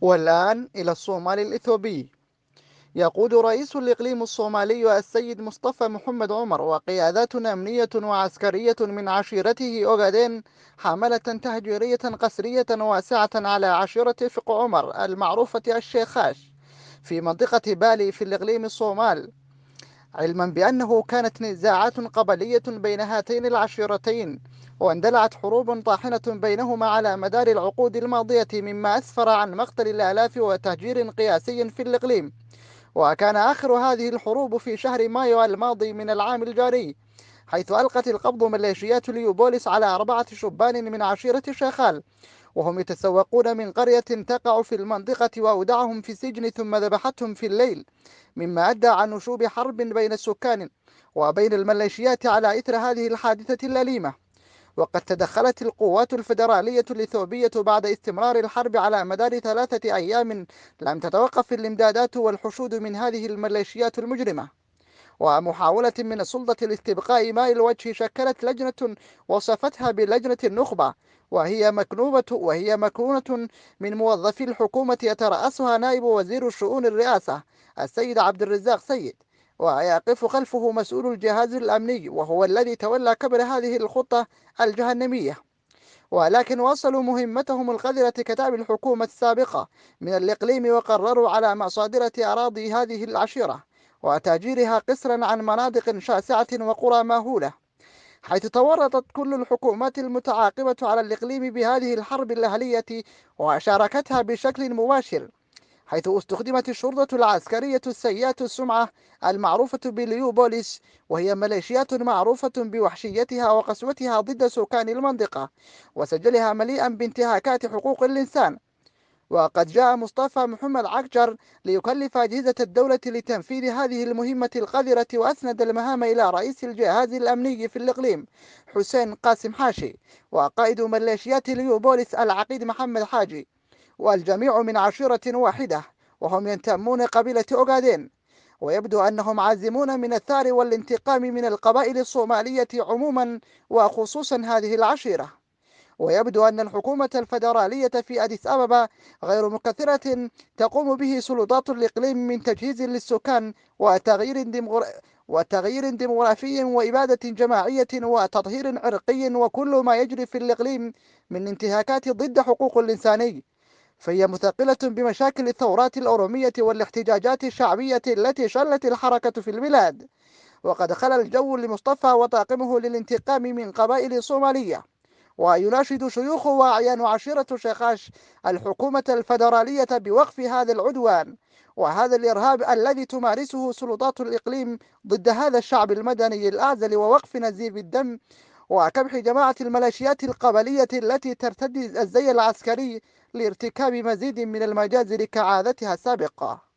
والآن إلى الصومال الإثيوبي. يقود رئيس الإقليم الصومالي السيد مصطفى محمد عمر وقيادات أمنية وعسكرية من عشيرته أوغادين حملة تهجيرية قسرية واسعة على عشيرة فق عمر المعروفة الشيخاش في منطقة بالي في الإقليم الصومال، علما بأنه كانت نزاعات قبلية بين هاتين العشيرتين، واندلعت حروب طاحنة بينهما على مدار العقود الماضية، مما أسفر عن مقتل الآلاف وتهجير قياسي في الإقليم. وكان آخر هذه الحروب في شهر مايو الماضي من العام الجاري، حيث ألقت القبض ميليشيات ليوبوليس على 4 شبان من عشيرة شيخال، وهم يتسوقون من قرية تقع في المنطقة، وأودعهم في السجن ثم ذبحتهم في الليل، مما أدى عن نشوب حرب بين السكان وبين الميليشيات على إثر هذه الحادثة الأليمة. وقد تدخلت القوات الفيدرالية الإثيوبية بعد استمرار الحرب على مدار 3 أيام لم تتوقف الإمدادات والحشود من هذه الميليشيات المجرمة. ومحاولة من السلطة لاستبقاء ماء الوجه، شكلت لجنة وصفتها بلجنة النخبة، وهي مكونة من موظفي الحكومة يترأسها نائب وزير الشؤون الرئاسة السيد عبد الرزاق سيد، ويقف خلفه مسؤول الجهاز الأمني، وهو الذي تولى كبر هذه الخطة الجهنمية. ولكن وصلوا مهمتهم القذرة كتعب الحكومة السابقة من الإقليم، وقرروا على مصادرة أراضي هذه العشيرة وتهجيرها قسرا عن مناطق شاسعة وقرى ماهولة، حيث تورطت كل الحكومات المتعاقبة على الإقليم بهذه الحرب الأهلية وشاركتها بشكل مباشر، حيث استخدمت الشرطة العسكرية السيئة السمعة المعروفة بليوبوليس، وهي ميليشيات معروفة بوحشيتها وقسوتها ضد سكان المنطقة وسجلها مليئا بانتهاكات حقوق الإنسان. وقد جاء مصطفى محمد عكجر ليكلف أجهزة الدولة لتنفيذ هذه المهمة القذرة، وأسند المهام إلى رئيس الجهاز الأمني في الإقليم حسين قاسم حاشي، وقائد ميليشيات ليوبوليس العقيد محمد حاجي، والجميع من عشيرة واحدة، وهم ينتمون قبيلة أوغادين. ويبدو أنهم عازمون من الثار والانتقام من القبائل الصومالية عموما، وخصوصا هذه العشيرة. ويبدو أن الحكومة الفيدرالية في أديس أبابا غير مكثرة تقوم به سلطات الإقليم من تجهيز للسكان وتغيير ديمغرافي وإبادة جماعية وتطهير عرقي، وكل ما يجري في الإقليم من انتهاكات ضد حقوق الإنسان، فهي مثقلة بمشاكل الثورات الأورومية والاحتجاجات الشعبية التي شلت الحركة في البلاد. وقد خلى الجو لمصطفى وطاقمه للانتقام من قبائل صومالية، ويناشد شيوخ وأعيان عشيرة شيخاش الحكومة الفيدرالية بوقف هذا العدوان وهذا الإرهاب الذي تمارسه سلطات الإقليم ضد هذا الشعب المدني الأعزل، ووقف نزيف الدم وكبح جماعة الميليشيات القبلية التي ترتدي الزي العسكري لارتكاب مزيد من المجازر كعادتها السابقة.